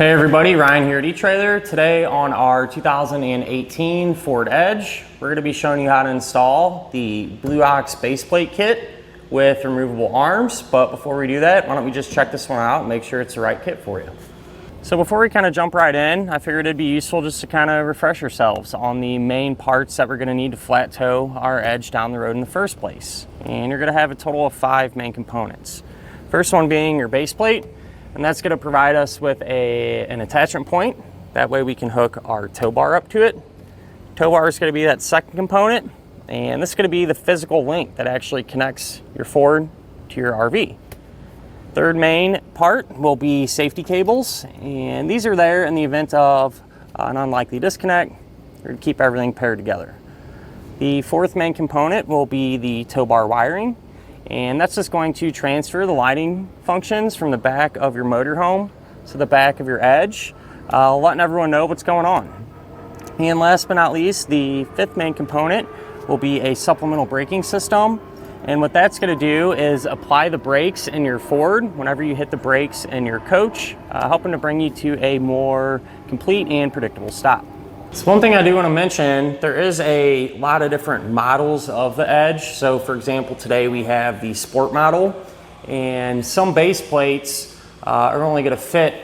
Hey everybody, Ryan here at etrailer. Today on our 2018 Ford Edge, we're going to be showing you how to install the Blue Ox base plate kit with removable arms. But before we do that, why don't we just check this one out and make sure it's the right kit for you. So before we kind of jump right in, I figured it'd be useful just to kind of refresh yourselves on the main parts that we're going to need to flat tow our Edge down the road in the first place. And you're going to have a total of 5 main components. First one being your base plate. And that's going to provide us with an attachment point. That way we can hook our tow bar up to it. Tow bar is going to be that second component, and this is going to be the physical link that actually connects your Ford to your RV. Third main part will be safety cables, and these are there in the event of an unlikely disconnect or to keep everything paired together. The fourth main component will be the tow bar wiring. And that's just going to transfer the lighting functions from the back of your motorhome to the back of your Edge, letting everyone know what's going on. And last but not least, the fifth main component will be a supplemental braking system. And what that's going to do is apply the brakes in your Ford whenever you hit the brakes in your coach, helping to bring you to a more complete and predictable stop. So one thing I do want to mention, there is a lot of different models of the Edge. So for example, today we have the Sport model, and some base plates are only going to fit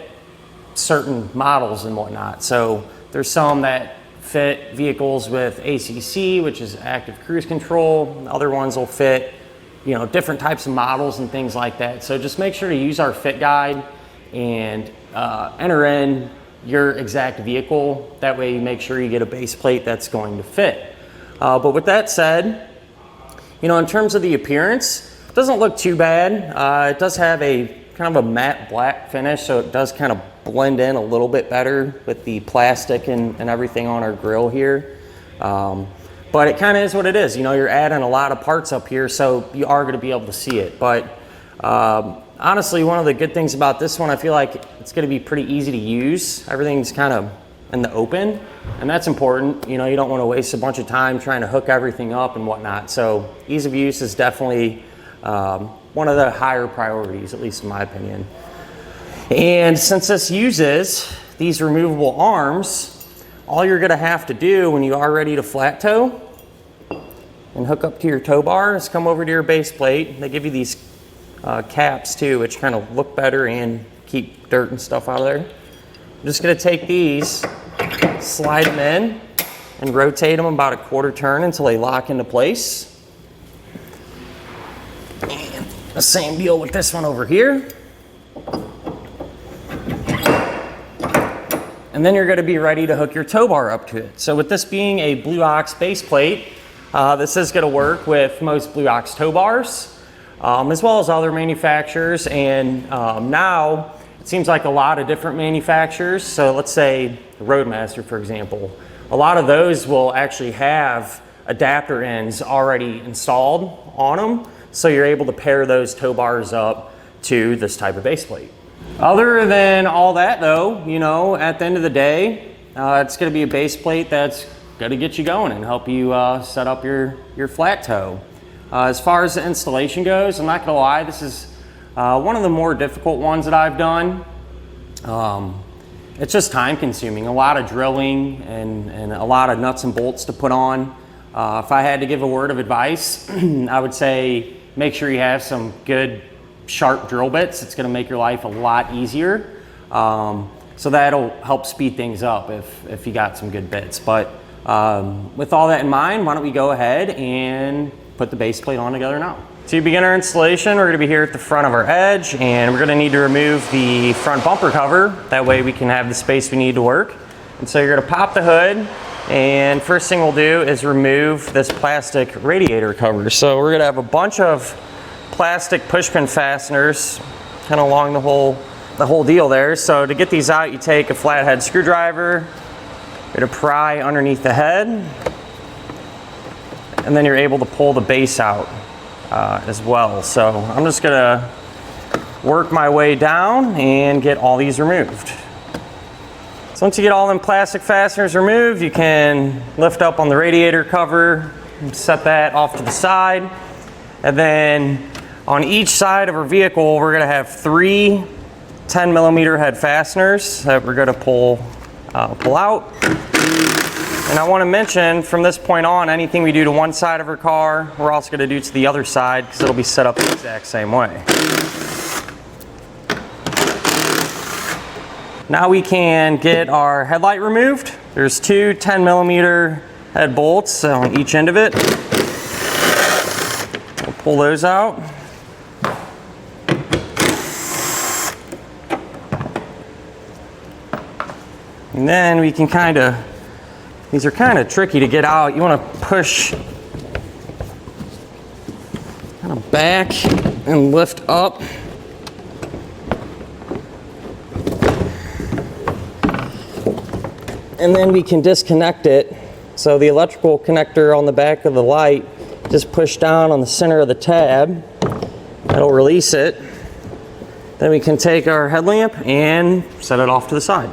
certain models and whatnot. So there's some that fit vehicles with ACC, which is active cruise control. Other ones will fit, different types of models and things like that. So just make sure to use our fit guide and enter in your exact vehicle. That way you make sure you get a base plate that's going to fit. But with that said, in terms of the appearance, it doesn't look too bad. It does have a kind of a matte black finish, so it does kind of blend in a little bit better with the plastic and everything on our grill here. But it kind of is what it is. You're adding a lot of parts up here, so you are going to be able to see it. But honestly, one of the good things about this one, I feel like it's going to be pretty easy to use. Everything's kind of in the open, and that's important. You don't want to waste a bunch of time trying to hook everything up and whatnot. So ease of use is definitely one of the higher priorities, at least in my opinion. And since this uses these removable arms, all you're going to have to do when you are ready to flat tow and hook up to your tow bar is come over to your base plate. They give you these caps too, which kind of look better and keep dirt and stuff out of there. I'm just going to take these, slide them in, and rotate them about a quarter turn until they lock into place. And the same deal with this one over here. And then you're going to be ready to hook your tow bar up to it. So with this being a Blue Ox base plate, this is going to work with most Blue Ox tow bars, as well as other manufacturers. And now it seems like a lot of different manufacturers. So let's say Roadmaster, for example, a lot of those will actually have adapter ends already installed on them. So you're able to pair those tow bars up to this type of base plate. Other than all that though, at the end of the day, it's going to be a base plate that's going to get you going and help you set up your flat tow. As far as the installation goes, I'm not going to lie, this is one of the more difficult ones that I've done. It's just time consuming, a lot of drilling and a lot of nuts and bolts to put on. If I had to give a word of advice, I would say make sure you have some good sharp drill bits. It's going to make your life a lot easier. So that'll help speed things up if you got some good bits. But with all that in mind, why don't we go ahead and put the base plate on together now. To begin our installation, we're going to be here at the front of our Edge, and we're going to need to remove the front bumper cover. That way we can have the space we need to work. And so you're going to pop the hood, and first thing we'll do is remove this plastic radiator cover. So we're going to have a bunch of plastic pushpin fasteners kind of along the whole deal there. So to get these out, you take a flathead screwdriver, you're going to pry underneath the head, and then you're able to pull the base out as well. So I'm just going to work my way down and get all these removed. So once you get all them plastic fasteners removed, you can lift up on the radiator cover and set that off to the side. And then on each side of our vehicle, we're going to have 3 10mm head fasteners that we're going to pull out. And I want to mention, from this point on, anything we do to one side of our car, we're also going to do to the other side, because it'll be set up the exact same way. Now we can get our headlight removed. There's two 10mm head bolts on each end of it. We'll pull those out. And then we can these are kind of tricky to get out. You want to push kind of back and lift up. And then we can disconnect it. So the electrical connector on the back of the light, just push down on the center of the tab. That'll release it. Then we can take our headlamp and set it off to the side.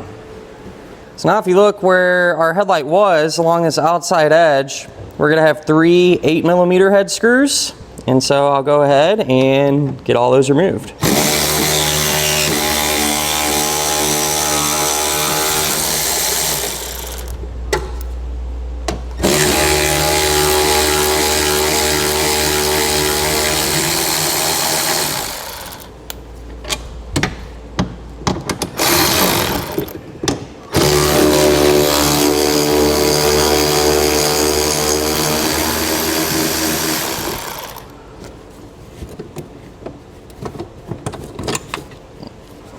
So now if you look where our headlight was along this outside edge, we're gonna have three 8mm head screws. And so I'll go ahead and get all those removed.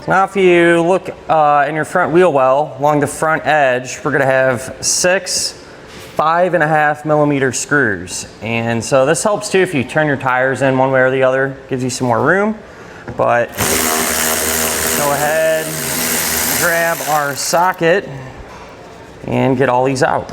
Now if you look in your front wheel well, along the front edge, we're going to have 6 5.5mm screws. And so this helps too if you turn your tires in one way or the other, gives you some more room. But go ahead, grab our socket and get all these out.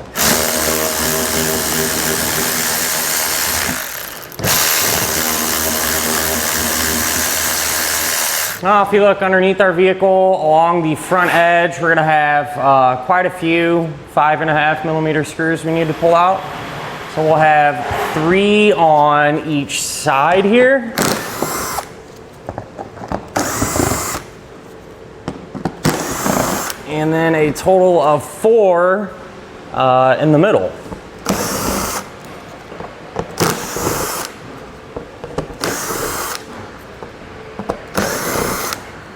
Now if you look underneath our vehicle along the front edge, we're going to have quite a few 5.5mm screws we need to pull out. So we'll have 3 on each side here. And then a total of 4 in the middle.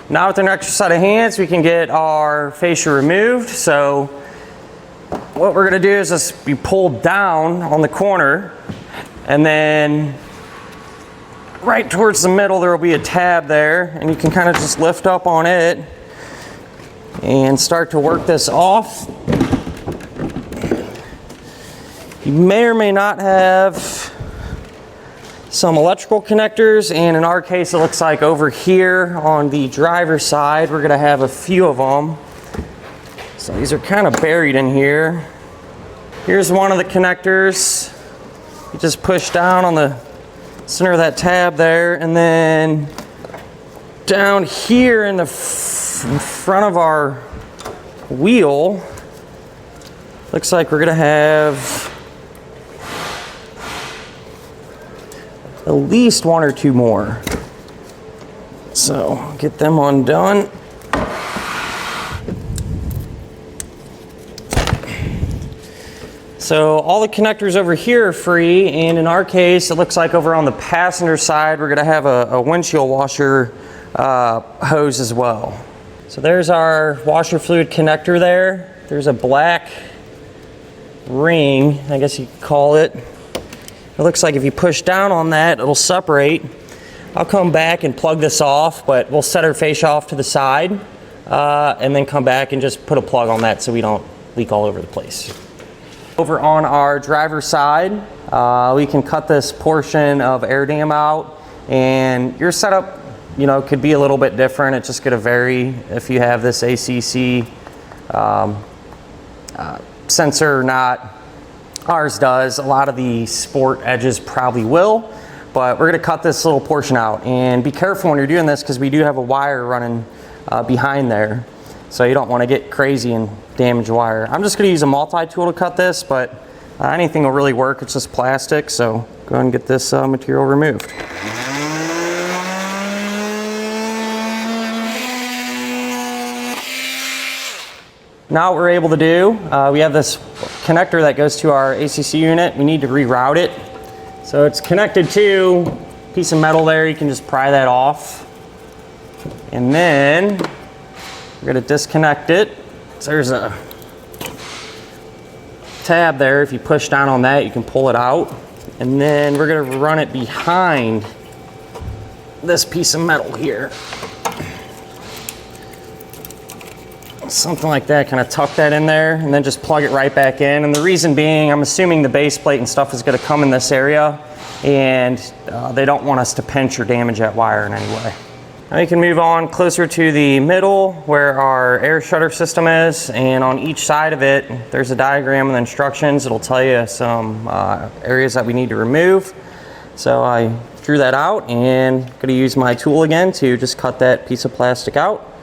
Now with an extra set of hands, we can get our fascia removed. So what we're gonna do is just be pulled down on the corner, and then right towards the middle there will be a tab there, and you can kind of just lift up on it and start to work this off. You may or may not have some electrical connectors, and in our case it looks like over here on the driver's side we're going to have a few of them. So these are kind of buried in here. Here's one of the connectors. You just push down on the center of that tab there, and then down here in the front of our wheel looks like we're going to have at least 1 or 2 more. So get them undone. So all the connectors over here are free, and in our case it looks like over on the passenger side we're going to have a windshield washer hose as well. So there's our washer fluid connector there. There's a black ring, I guess you could call it. It looks like if you push down on that, it'll separate. I'll come back and plug this off, but we'll set our fascia off to the side and then come back and just put a plug on that so we don't leak all over the place. Over on our driver's side, we can cut this portion of air dam out, and your setup, could be a little bit different. It's just gonna vary if you have this ACC sensor or not. Ours does. A lot of the sport edges probably will, but we're going to cut this little portion out. And be careful when you're doing this, because we do have a wire running behind there, so you don't want to get crazy and damage wire. I'm just going to use a multi-tool to cut this, but anything will really work. It's just plastic, so go ahead and get this material removed. Now what we're able to do, we have this connector that goes to our ACC unit. We need to reroute it. So it's connected to a piece of metal there. You can just pry that off. And then we're gonna disconnect it. So there's a tab there. If you push down on that, you can pull it out. And then we're gonna run it behind this piece of metal here. Something like that, kind of tuck that in there and then just plug it right back in. And the reason being, I'm assuming the base plate and stuff is gonna come in this area, and they don't want us to pinch or damage that wire in any way. Now you can move on closer to the middle where our air shutter system is, and on each side of it there's a diagram with instructions. It'll tell you some areas that we need to remove. So I drew that out and I'm going to use my tool again to just cut that piece of plastic out,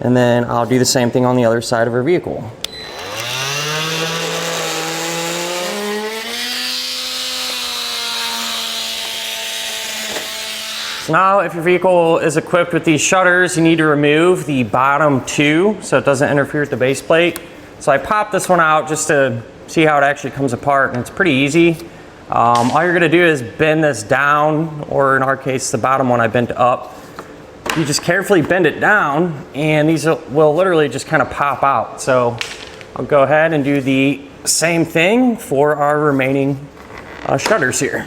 and then I'll do the same thing on the other side of our vehicle. So now if your vehicle is equipped with these shutters, you need to remove the bottom two so it doesn't interfere with the base plate. So I popped this one out just to see how it actually comes apart, and it's pretty easy. All you're gonna do is bend this down, or in our case, the bottom one I bent up. You just carefully bend it down and these will literally just kind of pop out. So I'll go ahead and do the same thing for our remaining shutters here.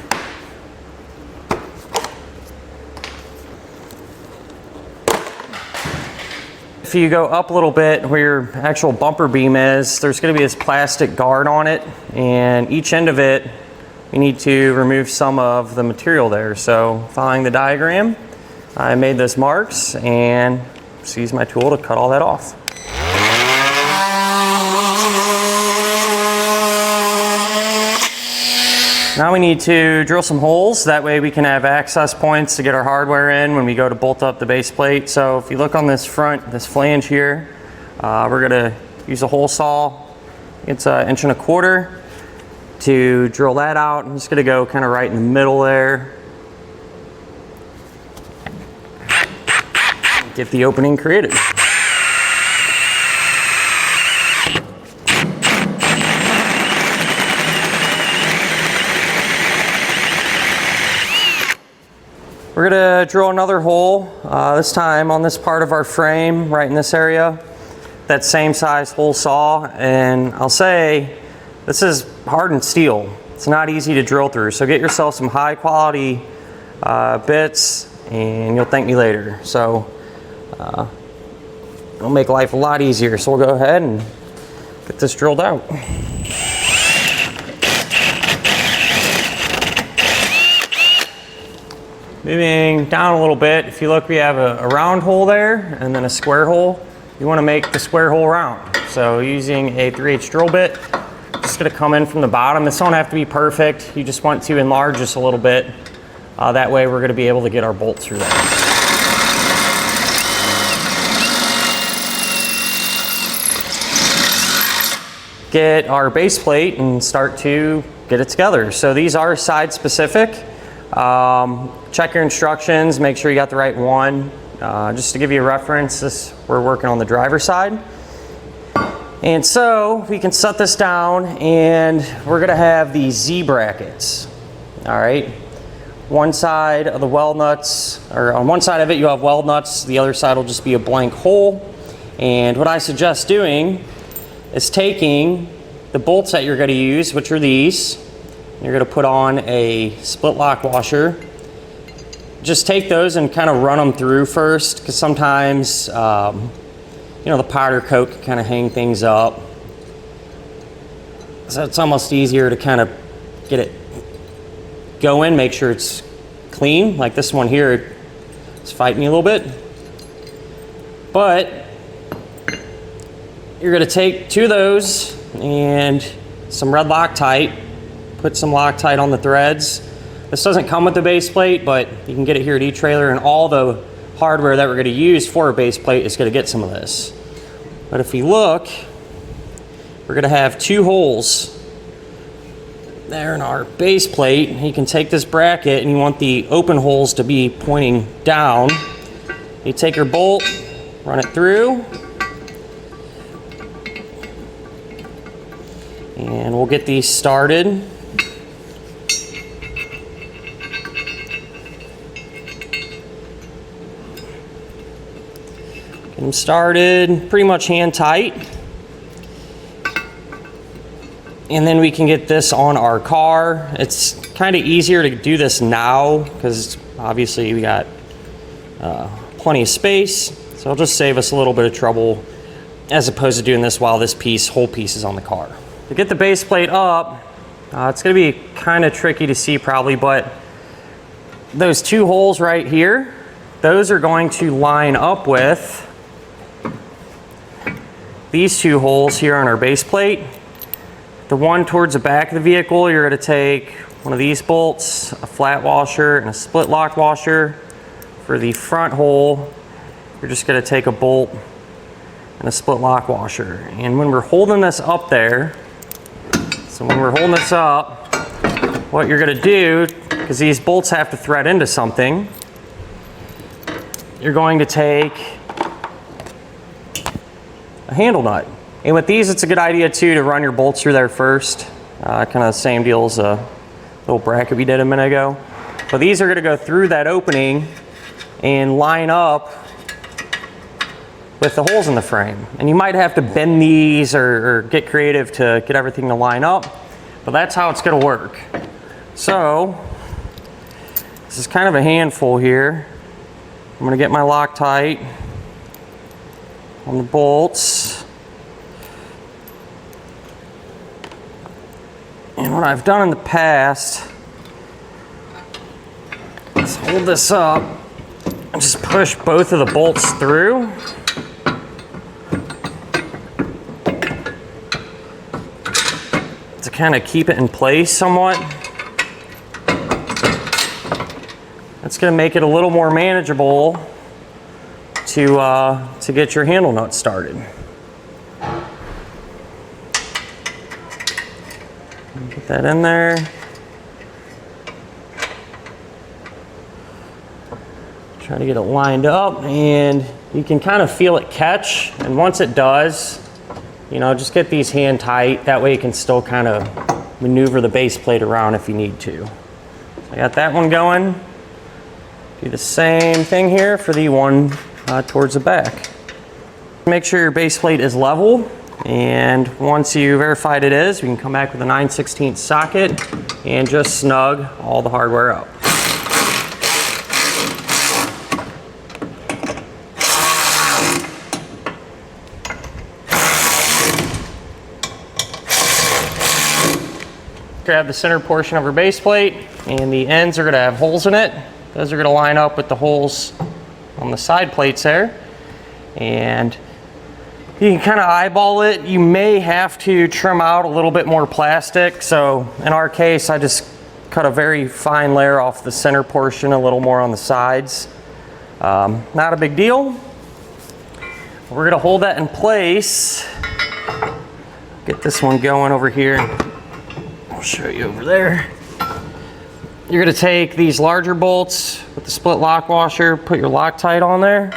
If you go up a little bit where your actual bumper beam is, there's going to be this plastic guard on it, and each end of it you need to remove some of the material there. So following the diagram, I made those marks and just use my tool to cut all that off. Now we need to drill some holes, that way we can have access points to get our hardware in when we go to bolt up the base plate. So if you look on this front, this flange here, we're gonna use a hole saw. It's 1.25 inches to drill that out. I'm just gonna go kind of right in the middle there. Get the opening created. We're gonna drill another hole, this time on this part of our frame, right in this area. That same size hole saw, and I'll say, this is hardened steel. It's not easy to drill through, so get yourself some high quality bits and you'll thank me later. So it'll make life a lot easier. So we'll go ahead and get this drilled out. Moving down a little bit, if you look, we have a round hole there and then a square hole. You want to make the square hole round. So using a 3/8 drill bit, just going to come in from the bottom. This don't have to be perfect. You just want to enlarge this a little bit. That way we're going to be able to get our bolt through there. Get our base plate and start to get it together. So these are side specific. Check your instructions, make sure you got the right one. Just to give you a reference, we're working on the driver's side. And so we can set this down, and we're gonna have these Z brackets. All right, one side of the weld nuts, or on one side of it you have weld nuts, the other side will just be a blank hole. And what I suggest doing is taking the bolts that you're gonna use, which are these. You're gonna put on a split lock washer. Just take those and kind of run them through first, because sometimes you know, the powder coat can kind of hang things up. So it's almost easier to kind of get it going, make sure it's clean. Like this one here, it's fighting me a little bit. But you're gonna take two of those and some red Loctite, put some Loctite on the threads. This doesn't come with the base plate, but you can get it here at eTrailer, and all the hardware that we're going to use for a base plate is going to get some of this. But if you look, we're going to have two holes there in our base plate. You can take this bracket, and you want the open holes to be pointing down. You take your bolt, run it through, And we'll get these started. Get them started pretty much hand tight. And then we can get this on our car. It's kind of easier to do this now because obviously we got plenty of space. So it'll just save us a little bit of trouble as opposed to doing this while this whole piece is on the car. To get the base plate up, it's gonna be kind of tricky to see probably, but those two holes right here, those are going to line up with these two holes here on our base plate. The one towards the back of the vehicle, you're gonna take one of these bolts, a flat washer, and a split lock washer. For the front hole, you're just gonna take a bolt and a split lock washer. And when we're holding this up there, so when we're holding this up, what you're gonna do, because these bolts have to thread into something, you're going to take a handle nut. And with these, it's a good idea too to run your bolts through there first. Kind of the same deal as a little bracket we did a minute ago. So these are gonna go through that opening and line up with the holes in the frame. And you might have to bend these or get creative to get everything to line up, but that's how it's gonna work. So, this is kind of a handful here. I'm gonna get my Loctite on the bolts. And what I've done in the past is hold this up and just push both of the bolts through. To kind of keep it in place somewhat. That's going to make it a little more manageable to get your handle nut started. Get that in there. Try to get it lined up, and you can kind of feel it catch. And once it does, you know, just get these hand tight. That way you can still kind of maneuver the base plate around if you need to. So I got that one going. Do the same thing here for the one towards the back. Make sure your base plate is level. And once you verified it is, we can come back with a 9/16 socket and just snug all the hardware up. Grab the center portion of our base plate, and the ends are going to have holes in it. Those are going to line up with the holes on the side plates there. And you can kind of eyeball it. You may have to trim out a little bit more plastic. So in our case, I just cut a very fine layer off the center portion, a little more on the sides. Not a big deal. We're going to hold that in place. Get this one going over here. I'll show you over there. You're going to take these larger bolts with the split lock washer, put your Loctite on there.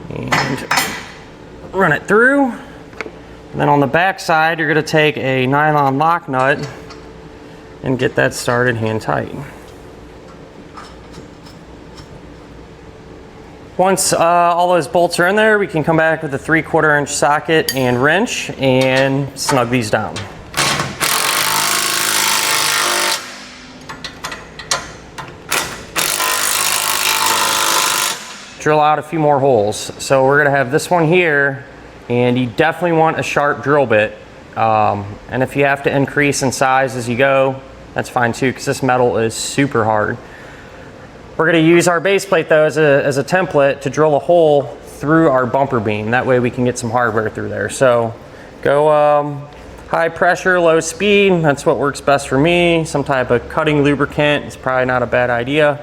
And run it through. And then on the back side, you're going to take a nylon lock nut and get that started hand tight. Once all those bolts are in there, we can come back with a 3/4 inch socket and wrench and snug these down. Drill out a few more holes. So we're gonna have this one here, and you definitely want a sharp drill bit. And if you have to increase in size as you go, that's fine too, because this metal is super hard. We're going to use our base plate though as a template to drill a hole through our bumper beam. That way we can get some hardware through there. So go high pressure, low speed. That's what works best for me. Some type of cutting lubricant is probably not a bad idea.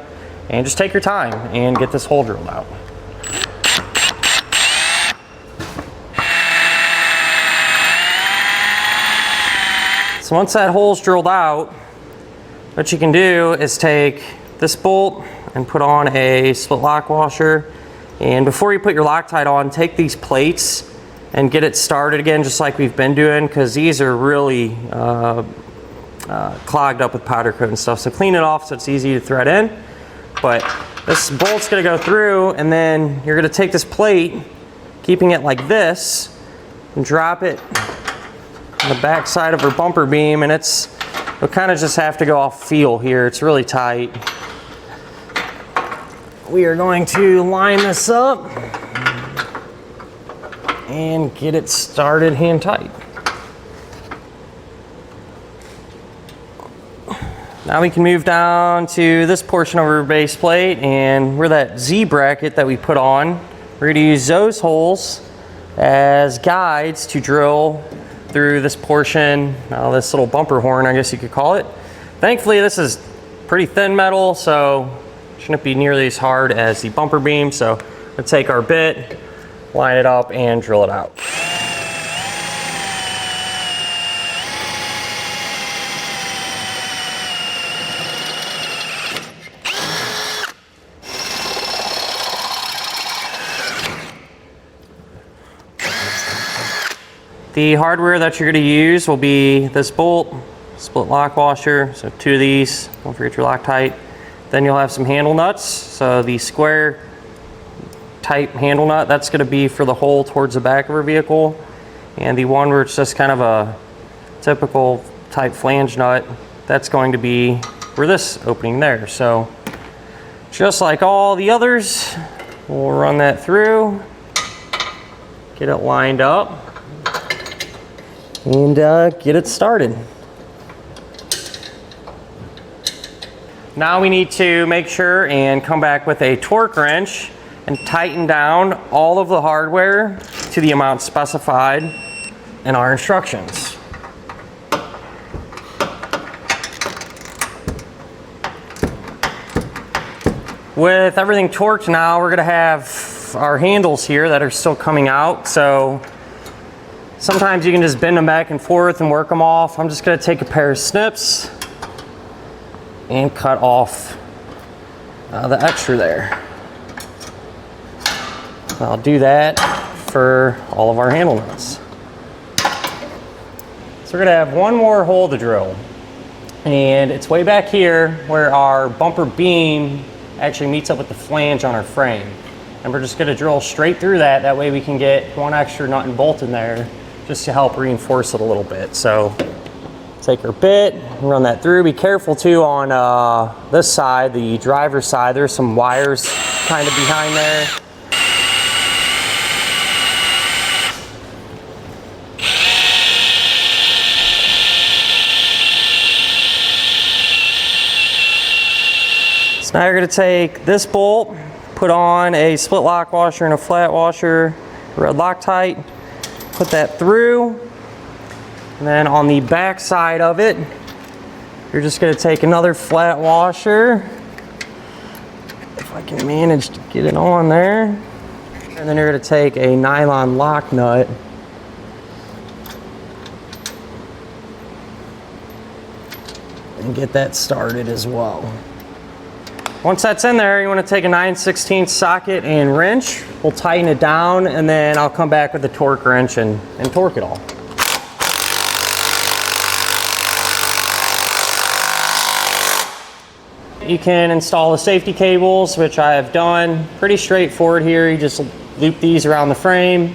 And just take your time and get this hole drilled out. So once that hole's drilled out, what you can do is take this bolt and put on a split lock washer. And before you put your Loctite on, take these plates and get it started again just like we've been doing, because these are really clogged up with powder coat and stuff. So clean it off so it's easy to thread in. But this bolt's gonna go through, and then you're gonna take this plate, keeping it like this, and drop it on the back side of her bumper beam, and you'll kind of just have to go off feel here. It's really tight. We are going to line this up and get it started hand tight. Now we can move down to this portion of our base plate, and where that Z bracket that we put on, we're going to use those holes as guides to drill through this portion, this little bumper horn, I guess you could call it. Thankfully, this is pretty thin metal, so it shouldn't be nearly as hard as the bumper beam. So we'll take our bit, line it up, and drill it out. The hardware that you're going to use will be this bolt, split lock washer, so 2 of these, don't forget your Loctite. Then you'll have some handle nuts, so the square type handle nut, that's going to be for the hole towards the back of our vehicle, and the one where it's just kind of a typical type flange nut, that's going to be for this opening there. So just like all the others, we'll run that through, get it lined up, and get it started. Now we need to make sure and come back with a torque wrench and tighten down all of the hardware to the amount specified in our instructions. With everything torqued now, we're gonna have our handles here that are still coming out. So sometimes you can just bend them back and forth and work them off. I'm just gonna take a pair of snips and cut off the extra there. I'll do that for all of our handle nuts. So we're gonna have one more hole to drill, and it's way back here where our bumper beam actually meets up with the flange on our frame. And we're just gonna drill straight through that. That way we can get one extra nut and bolt in there just to help reinforce it a little bit. So take our bit and run that through. Be careful too on this side, the driver's side. There's some wires kind of behind there. So now you're going to take this bolt, put on a split lock washer and a flat washer, red Loctite, put that through, and then on the back side of it, you're just going to take another flat washer, if I can manage to get it on there, and then you're going to take a nylon lock nut and get that started as well. Once that's in there, you want to take a 9/16 socket and wrench. We'll tighten it down, and then I'll come back with the torque wrench and torque it all. You can install the safety cables, which I have done. Pretty straightforward here. You just loop these around the frame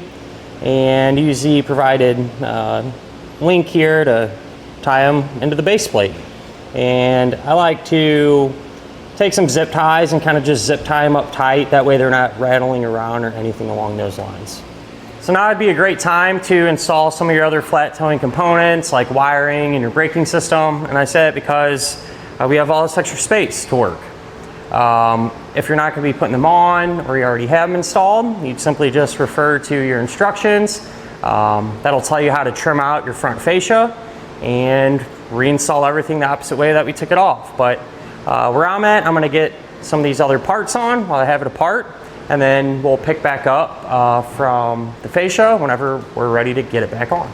and use the provided link here to tie them into the base plate. And I like to take some zip ties and kind of just zip tie them up tight. That way they're not rattling around or anything along those lines. So now would be a great time to install some of your other flat towing components like wiring and your braking system. And I say it because we have all this extra space to work. If you're not going to be putting them on or you already have them installed, you'd simply just refer to your instructions. That'll tell you how to trim out your front fascia and reinstall everything the opposite way that we took it off. But where I'm at, I'm going to get some of these other parts on while I have it apart, and then we'll pick back up from the fascia whenever we're ready to get it back on.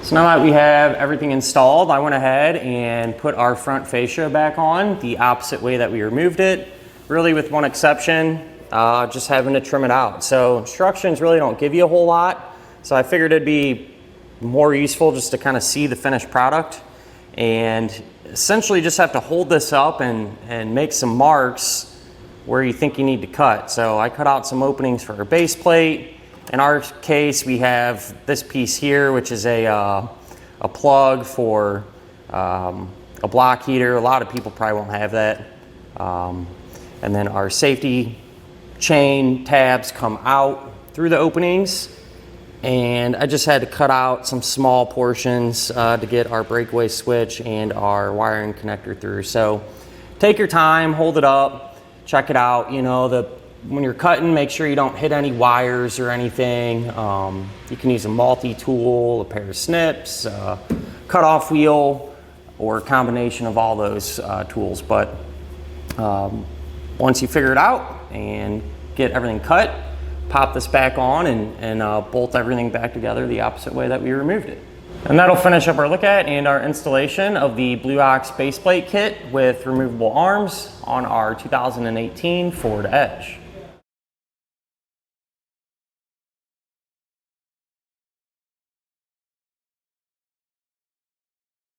So now that we have everything installed, I went ahead and put our front fascia back on the opposite way that we removed it, really with one exception, just having to trim it out. So instructions really don't give you a whole lot. So I figured it'd be more useful just to kind of see the finished product, and essentially just have to hold this up and make some marks where you think you need to cut. So I cut out some openings for our base plate. In our case, we have this piece here, which is a plug for a block heater. A lot of people probably won't have that. And then our safety chain tabs come out through the openings. And I just had to cut out some small portions to get our breakaway switch and our wiring connector through. So take your time, hold it up, check it out. You know, when you're cutting, make sure you don't hit any wires or anything. You can use a multi-tool, a pair of snips, a cut-off wheel, or a combination of all those tools. But once you figure it out and get everything cut, pop this back on and bolt everything back together the opposite way that we removed it. And that'll finish up our look at and our installation of the Blue Ox baseplate kit with removable arms on our 2018 Ford Edge.